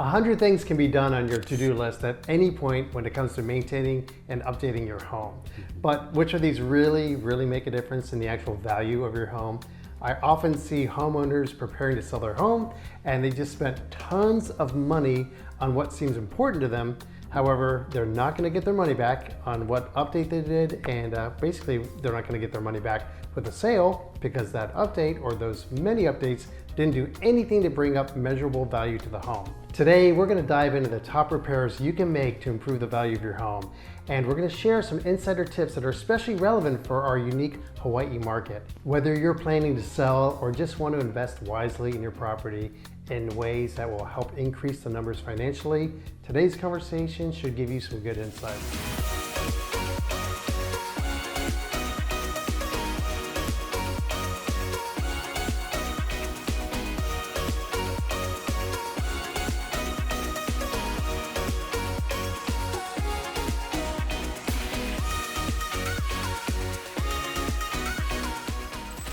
100 things can be done on your to-do list at any point when it comes to maintaining and updating your home. But which of these really make a difference in the actual value of your home? I often see homeowners preparing to sell their home and they just spent tons of money on what seems important to them. However, they're not going to get their money back on what update they did, and basically they're not going to get their money back with the sale because that update or those many updates didn't do anything to bring up measurable value to the home. Today, we're going to dive into the top repairs you can make to improve the value of your home. And we're going to share some insider tips that are especially relevant for our unique Hawaii market. Whether you're planning to sell or just want to invest wisely in your property in ways that will help increase the numbers financially, today's conversation should give you some good insights.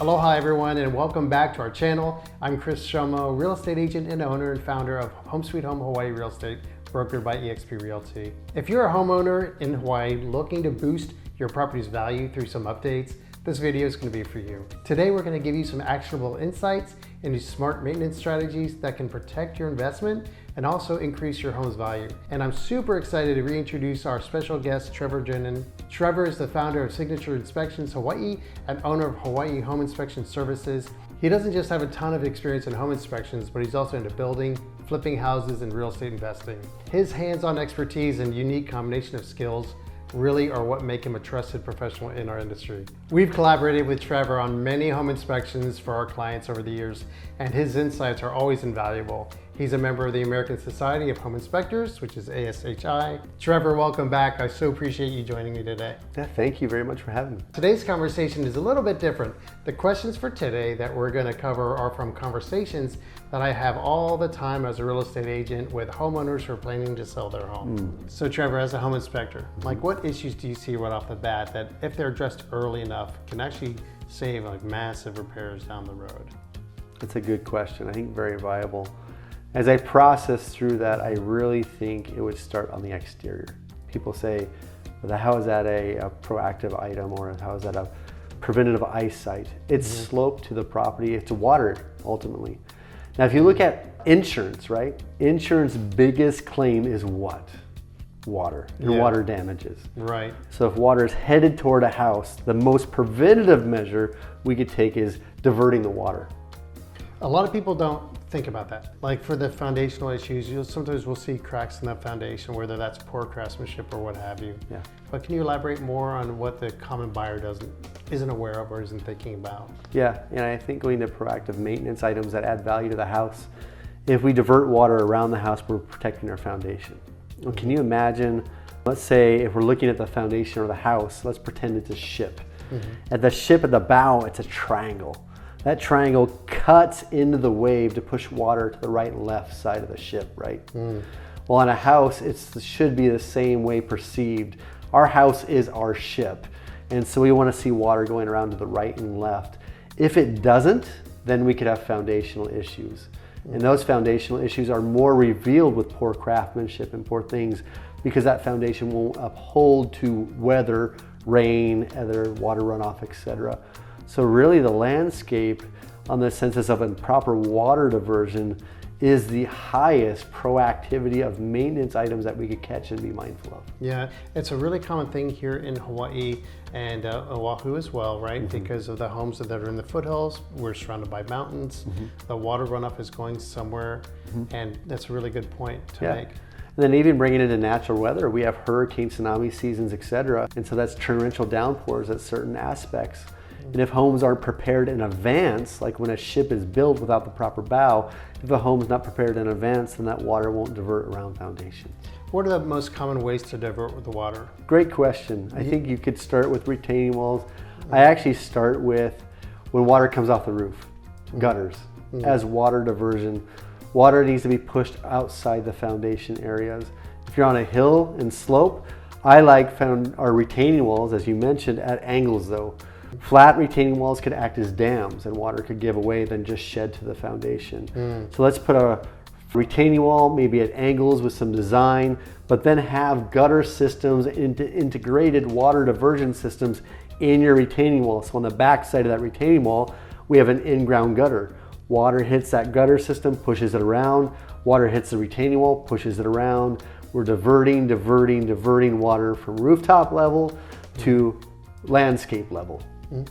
Aloha everyone, and welcome back to our channel. I'm Chris Shomo, real estate agent and owner and founder of Home Sweet Home Hawaii Real Estate, brokered by eXp Realty. If you're a homeowner in Hawaii looking to boost your property's value through some updates, this video is going to be for you. Today we're going to give you some actionable insights into smart maintenance strategies that can protect your investment and also increase your home's value. And I'm super excited to reintroduce our special guest, Trevor Drinen. Trevor is the founder of Signature Inspections Hawaii and owner of Hawaii Home Inspection Services. He doesn't just have a ton of experience in home inspections, but he's also into building, flipping houses, and real estate investing. His hands-on expertise and unique combination of skills really are what make him a trusted professional in our industry. We've collaborated with Trevor on many home inspections for our clients over the years, and his insights are always invaluable. He's a member of the American Society of Home Inspectors, which is ASHI. Trevor, welcome back. I so appreciate you joining me today. Yeah, thank you very much for having me. Today's conversation is a little bit different. The questions for today that we're going to cover are from conversations that I have all the time as a real estate agent with homeowners who are planning to sell their home. So Trevor, as a home inspector, like what issues do you see right off the bat that if they're addressed early enough can actually save like massive repairs down the road? That's a good question. I think very viable. As I process through that, I really think it would start on the exterior. People say, well, how is that a proactive item, or how is that a preventative eyesight? It's slope to the property, it's water ultimately. Now if you look at insurance, right? Insurance biggest claim is what? Water and water damages. Right. So if water is headed toward a house, the most preventative measure we could take is diverting the water. A lot of people don't think about that. Like for the foundational issues, sometimes we'll see cracks in that foundation, whether that's poor craftsmanship or what have you. Yeah. But can you elaborate more on what the common buyer isn't aware of or isn't thinking about? Yeah, and I think going to proactive maintenance items that add value to the house, if we divert water around the house, we're protecting our foundation. Well, can you imagine, let's say if we're looking at the foundation or the house, let's pretend it's a ship. At the ship at the bow, it's a triangle. That triangle cuts into the wave to push water to the right and left side of the ship, right? Well, on a house, it should be the same way perceived. Our house is our ship, and so we want to see water going around to the right and left. If it doesn't, then we could have foundational issues. And those foundational issues are more revealed with poor craftsmanship and poor things because that foundation won't uphold to weather, rain, other water runoff, etc. So really the landscape on the census of improper water diversion is the highest proactivity of maintenance items that we could catch and be mindful of. Yeah, it's a really common thing here in Hawaii and Oahu as well, right? Because of the homes that are in the foothills, we're surrounded by mountains. The water runoff is going somewhere, and that's a really good point to make. And then even bringing it into natural weather, we have hurricane, tsunami seasons, etc. And so that's torrential downpours at certain aspects. And if homes aren't prepared in advance, like when a ship is built without the proper bow, if the home is not prepared in advance, then that water won't divert around foundations. What are the most common ways to divert with the water? Great question. I think you could start with retaining walls. I actually start with when water comes off the roof, gutters, as water diversion. Water needs to be pushed outside the foundation areas. If you're on a hill and slope, I like our retaining walls, as you mentioned, at angles though. Flat retaining walls could act as dams and water could give away then just shed to the foundation. So let's put a retaining wall, maybe at angles with some design, but then have gutter systems, integrated water diversion systems in your retaining wall. So on the back side of that retaining wall, we have an in-ground gutter. Water hits that gutter system, pushes it around. Water hits the retaining wall, pushes it around. We're diverting water from rooftop level to landscape level.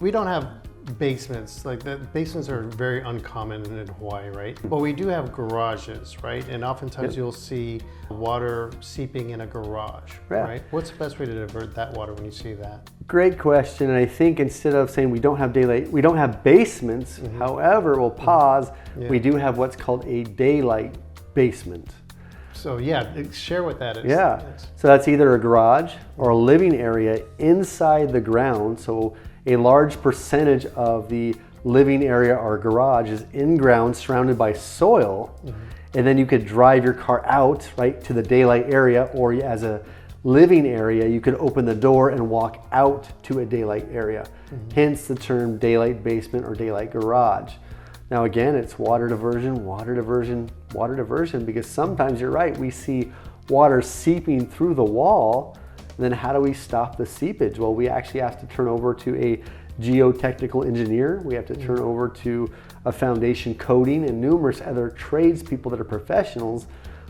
We don't have basements. Like the basements are very uncommon in Hawaii, right? But we do have garages, right? And oftentimes you'll see water seeping in a garage, right? What's the best way to divert that water when you see that? Great question. And I think instead of saying we don't have daylight, we don't have basements. However, we'll pause. We do have what's called a daylight basement. So yeah, share what that is. Yeah. So that's either a garage or a living area inside the ground. So a large percentage of the living area or garage is in ground, surrounded by soil. And then you could drive your car out, right, to the daylight area, or as a living area, you could open the door and walk out to a daylight area. Hence the term daylight basement or daylight garage. Now again, it's water diversion, because sometimes you're right, we see water seeping through the wall. And then how do we stop the seepage? Well, we actually have to turn over to a geotechnical engineer. We have to turn over to a foundation coating and numerous other tradespeople that are professionals.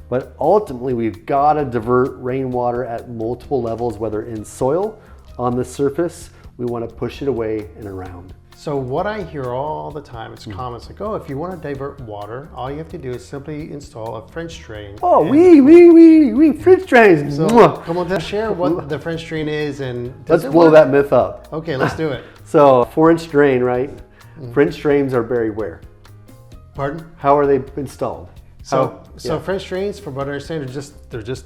But ultimately, we've got to divert rainwater at multiple levels, whether in soil, on the surface. We want to push it away and around. So what I hear all the time, it's comments like, oh, if you want to divert water, all you have to do is simply install a French drain. Oh, we French drains. So come on, share what the French drain is and let's blow that myth up. Okay, let's do it. So 4-inch drain, right? French drains are buried where? Pardon? How are they installed? So French drains, from what I understand, they're just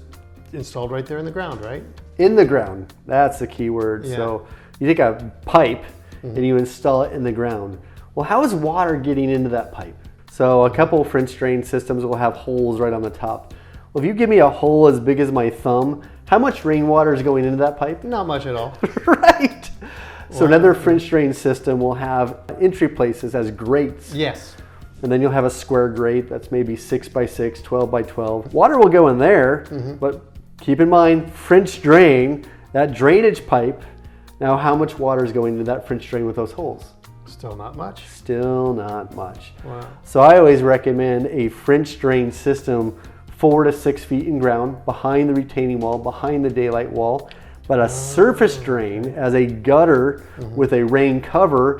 installed right there in the ground, right? In the ground. That's the key word. Yeah. So you take a pipe and you install it in the ground. Well, how is water getting into that pipe? So a couple French drain systems will have holes right on the top. Well, if you give me a hole as big as my thumb, how much rainwater is going into that pipe? Not much at all. Right. So another French drain system will have entry places as grates. Yes. And then you'll have a square grate that's maybe 6 by 6, 12 by 12. Water will go in there, but keep in mind, French drain, that drainage pipe. Now, how much water is going into that French drain with those holes? Still not much. Still not much. Wow. So I always recommend a French drain system 4 to 6 feet in ground, behind the retaining wall, behind the daylight wall, but a surface drain as a gutter with a rain cover,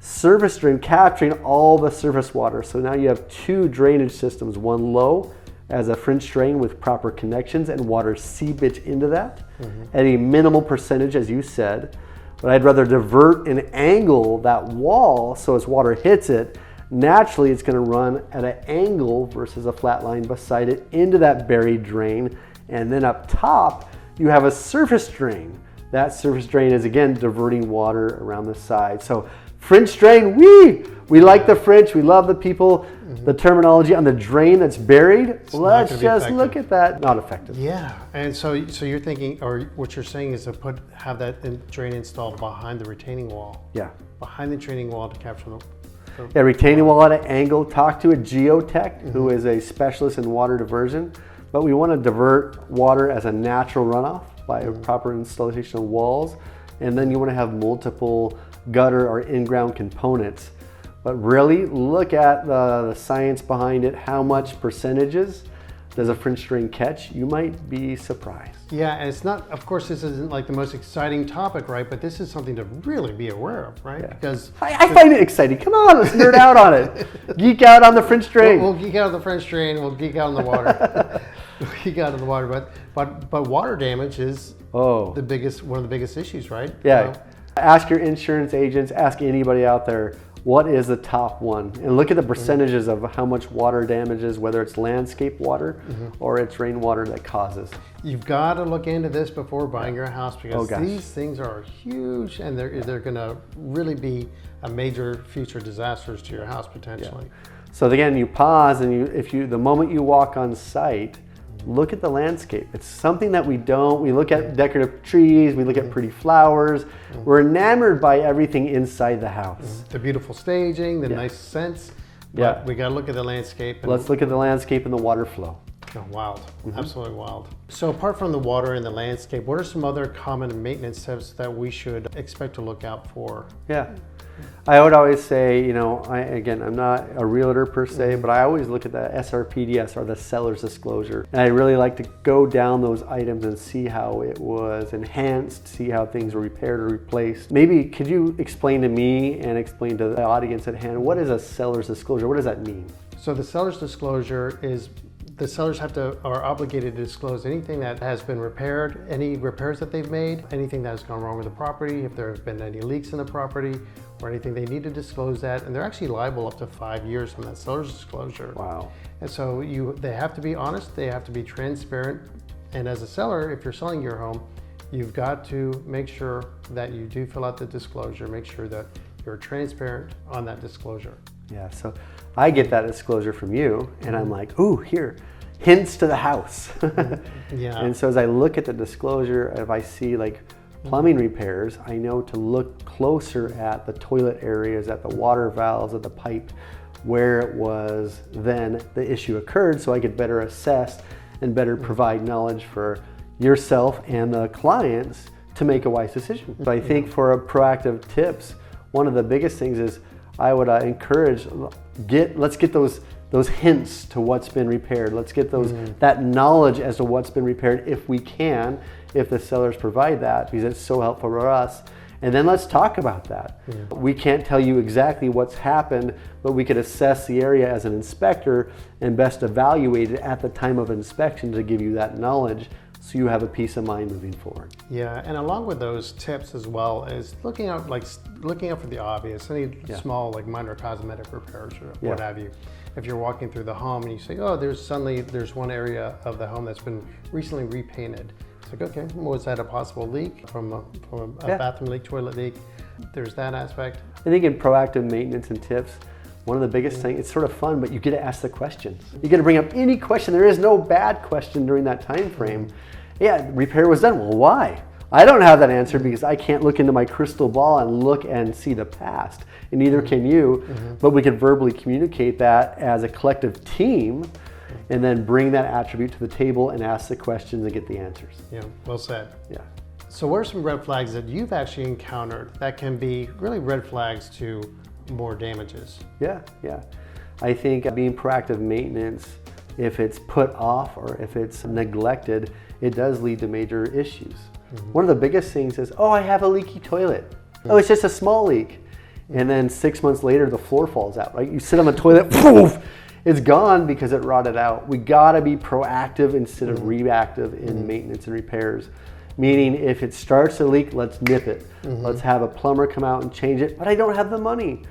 surface drain capturing all the surface water. So now you have 2 drainage systems, one low as a French drain with proper connections and water seepage into that at a minimal percentage, as you said. But I'd rather divert and angle that wall so as water hits it, naturally it's going to run at an angle versus a flat line beside it into that buried drain. And then up top, you have a surface drain. That surface drain is again diverting water around the side. So French drain, we like the French, we love the people. The terminology on the drain that's buried, let's just look at that. Not effective. Yeah, and so you're thinking, or what you're saying is to have that drain installed behind the retaining wall. Yeah. Behind the retaining wall to capture the Yeah, retaining wall at an angle. Talk to a geotech who is a specialist in water diversion. But we want to divert water as a natural runoff by a proper installation of walls. And then you want to have multiple gutter or in-ground components. But really look at the science behind it. How much percentages does a French drain catch? You might be surprised. Yeah, and it's not, of course, this isn't like the most exciting topic, right? But this is something to really be aware of, right? Yeah. Because I find it exciting. Come on, let's nerd out on it. Geek out on the French drain. We'll geek out on the French drain. We'll geek out on the water. We'll geek out on the water, but water damage is one of the biggest issues, right? Yeah. Ask your insurance agents. Ask anybody out there. What is the top one? And look at the percentages of how much water damages, whether it's landscape water or it's rainwater that causes. You've got to look into this before buying your house, because these things are huge and they're going to really be a major future disasters to your house potentially. Yeah. So again, you pause and the moment you walk on site, look at the landscape. It's something that we look at decorative trees, we look at pretty flowers. We're enamored by everything inside the house. The beautiful staging, the nice scents, But we got to look at the landscape. And Let's look at the landscape and the water flow. Oh, wild. Absolutely wild. So apart from the water and the landscape, what are some other common maintenance tips that we should expect to look out for? Yeah. I would always say, you know, I'm not a realtor per se, but I always look at the SRPDS, or the seller's disclosure. And I really like to go down those items and see how it was enhanced, see how things were repaired or replaced. Maybe could you explain to me and explain to the audience at hand, what is a seller's disclosure? What does that mean? So the seller's disclosure is the sellers are obligated to disclose anything that has been repaired, any repairs that they've made, anything that has gone wrong with the property, if there have been any leaks in the property, or anything. They need to disclose that, and they're actually liable up to 5 years from that seller's disclosure. Wow. And so they have to be honest, they have to be transparent, and as a seller, if you're selling your home, you've got to make sure that you do fill out the disclosure, make sure that you're transparent on that disclosure. Yeah, so I get that disclosure from you, and I'm like, ooh, here, hints to the house. Yeah. And so as I look at the disclosure, if I see like plumbing repairs, I know to look closer at the toilet areas, at the water valves, at the pipe, where it was then the issue occurred, so I could better assess and better provide knowledge for yourself and the clients to make a wise decision. So I think for a proactive tips, one of the biggest things is I would encourage, let's get those hints to what's been repaired. Let's get that knowledge as to what's been repaired if we can, if the sellers provide that, because it's so helpful for us. And then let's talk about that. Yeah. We can't tell you exactly what's happened, but we could assess the area as an inspector and best evaluate it at the time of inspection to give you that knowledge, so you have a peace of mind moving forward. Yeah, and along with those tips as well is looking out for the obvious, any small like minor cosmetic repairs or what have you. If you're walking through the home and you say, oh, there's one area of the home that's been recently repainted. It's like, okay, was that a possible leak from a bathroom leak, toilet leak? There's that aspect. I think in proactive maintenance and tips, one of the biggest things, it's sort of fun, but you get to ask the questions. You get to bring up any question. There is no bad question during that time frame. Yeah, repair was done. Well, why? I don't have that answer because I can't look into my crystal ball and look and see the past, and neither can you, but we can verbally communicate that as a collective team and then bring that attribute to the table and ask the questions and get the answers. Yeah, well said. Yeah. So what are some red flags that you've actually encountered that can be really red flags to more damages? Yeah. I think being proactive maintenance, if it's put off or if it's neglected, it does lead to major issues. One of the biggest things is, oh, I have a leaky toilet. Oh, it's just a small leak. And then 6 months later, the floor falls out, right? You sit on the toilet, poof, it's gone because it rotted out. We gotta be proactive instead of reactive in maintenance and repairs. Meaning if it starts to leak, let's nip it. Let's have a plumber come out and change it, but I don't have the money.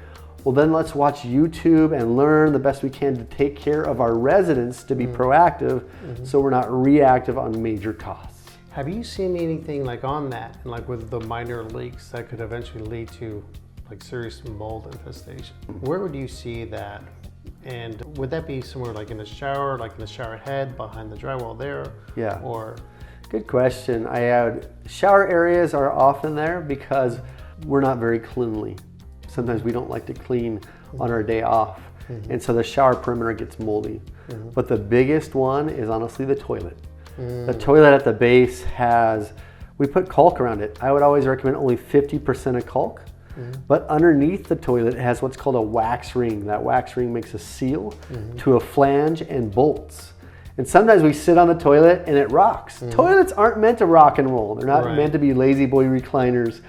Well, then let's watch YouTube and learn the best we can to take care of our residents to be proactive so we're not reactive on major costs. Have you seen anything like on that, and like with the minor leaks that could eventually lead to like serious mold infestation? Where would you see that? And would that be somewhere like in the shower, like in the shower head, behind the drywall there? Yeah. Or good question. Shower areas are often there because we're not very cleanly. Sometimes we don't like to clean on our day off. And so the shower perimeter gets moldy. But the biggest one is honestly the toilet. The toilet at the base we put caulk around it. I would always recommend only 50% of caulk. But underneath the toilet it has what's called a wax ring. That wax ring makes a seal to a flange and bolts. And sometimes we sit on the toilet and it rocks. Toilets aren't meant to rock and roll. They're not meant to be lazy boy recliners.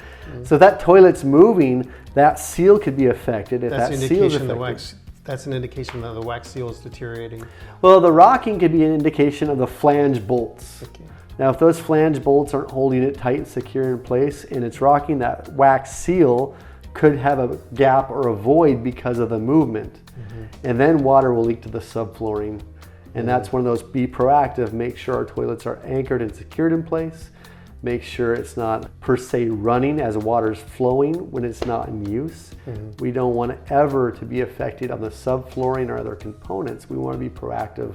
So if that toilet's moving, that seal could be affected. If that's that an seal is indication affected, that's an indication that the wax seal is deteriorating. well, the rocking could be an indication of the flange bolts. Okay. Now, if those flange bolts aren't holding it tight and secure in place and it's rocking, that wax seal could have a gap or a void because of the movement. And then water will leak to the subflooring. And that's one of those, be proactive, make sure our toilets are anchored and secured in place. Make sure it's not per se running as water's flowing when it's not in use. We don't want ever to be affected on the subflooring or other components. We want to be proactive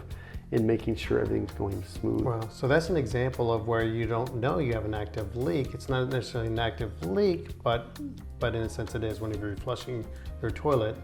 in making sure everything's going smooth. Wow, so that's an example of where you don't know you have an active leak. It's not necessarily an active leak, but in a sense it is whenever you're flushing your toilet.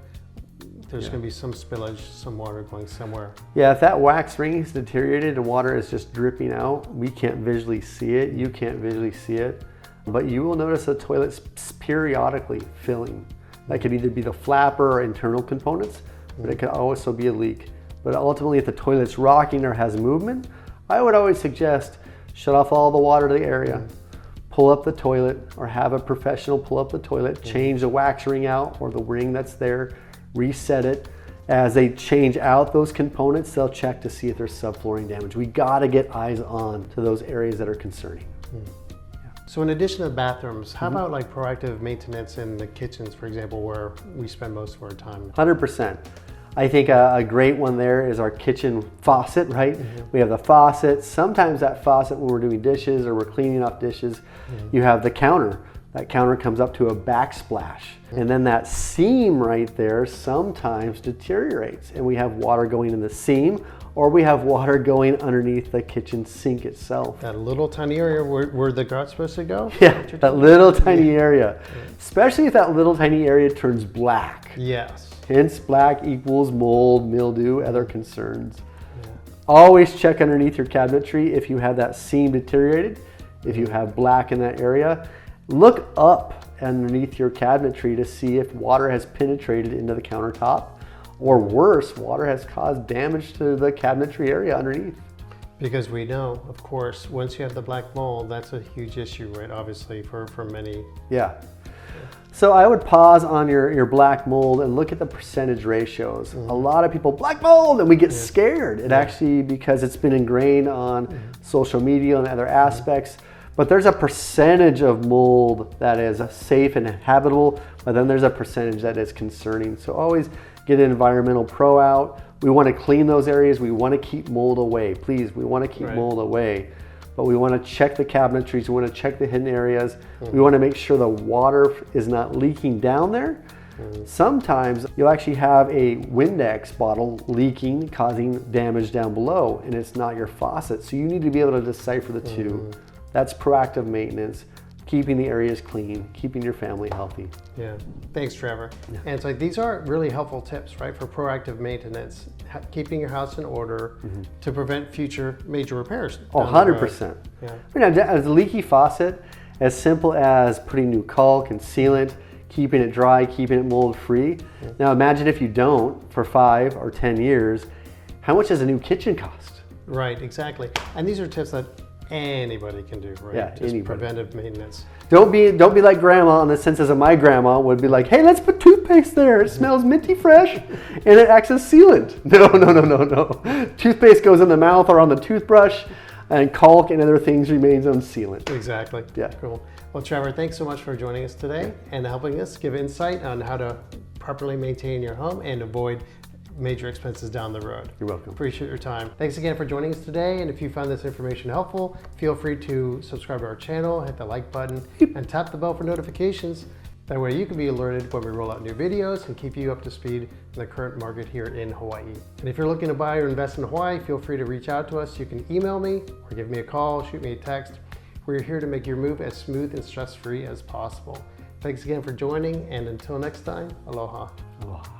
there's going to be some spillage, some water going somewhere. Yeah, if that wax ring is deteriorated and water is just dripping out, we can't visually see it. You can't visually see it, but you will notice the toilet's periodically filling. That could either be the flapper or internal components, but it could also be a leak. But ultimately, if the toilet's rocking or has movement, I would always suggest shut off all the water to the area, pull up the toilet, or have a professional pull up the toilet, change the wax ring out or the ring that's there, reset it. As they change out those components, they'll check to see if there's subflooring damage. We gotta get eyes on to those areas that are concerning. So in addition to bathrooms, how about like proactive maintenance in the kitchens, for example, where we spend most of our time? 100%. I think a great one there is our kitchen faucet, right? We have the faucet. Sometimes that faucet, when we're doing dishes or we're cleaning off dishes, you have the counter. That counter comes up to a backsplash. And then that seam right there sometimes deteriorates, and we have water going in the seam, or we have water going underneath the kitchen sink itself. That little tiny area where the grout's supposed to go? Yeah, that little tiny area. Especially if that little tiny area turns black. Yes. Hence, black equals mold, mildew, other concerns. Always check underneath your cabinetry if you have that seam deteriorated, if you have black in that area. Look up underneath your cabinetry to see if water has penetrated into the countertop, or worse, water has caused damage to the cabinetry area underneath. Because we know, of course, once you have the black mold, that's a huge issue, right? Obviously, for many. Yeah. So I would pause on your black mold and look at the percentage ratios. A lot of people, black mold, and we get scared. It actually, because it's been ingrained on social media and other aspects, but there's a percentage of mold that is safe and habitable, but then there's a percentage that is concerning. So always get an environmental pro out. We want to clean those areas. We want to keep mold away. Please, we want to keep mold away. But we want to check the cabinetries, we want to check the hidden areas. We want to make sure the water is not leaking down there. Sometimes you'll actually have a Windex bottle leaking, causing damage down below, and it's not your faucet. So you need to be able to decipher the two. That's proactive maintenance, keeping the areas clean, keeping your family healthy. Yeah, thanks, Trevor. And it's like, these are really helpful tips, right, for proactive maintenance, keeping your house in order to prevent future major repairs. Oh, 100%. Yeah. Right now, as a leaky faucet, as simple as putting new caulk and sealant, keeping it dry, keeping it mold free. Now imagine if you don't for 5 or 10 years, how much does a new kitchen cost? Right, exactly. And these are tips that anybody can do, right? Yeah, just anybody. Preventive maintenance. Don't be like grandma in the sense as my grandma would be like, hey, let's put toothpaste there. It smells minty fresh and it acts as sealant. No. Toothpaste goes in the mouth or on the toothbrush, and caulk and other things remains on sealant. Exactly. Yeah. Cool. Well, Trevor, thanks so much for joining us today and helping us give insight on how to properly maintain your home and avoid major expenses down the road. You're welcome. Appreciate your time. Thanks again for joining us today. And if you found this information helpful, feel free to subscribe to our channel, hit the like button, and tap the bell for notifications. That way you can be alerted when we roll out new videos and keep you up to speed in the current market here in Hawaii. And if you're looking to buy or invest in Hawaii, feel free to reach out to us. You can email me or give me a call, shoot me a text. We're here to make your move as smooth and stress-free as possible. Thanks again for joining, and until next time, aloha. Aloha.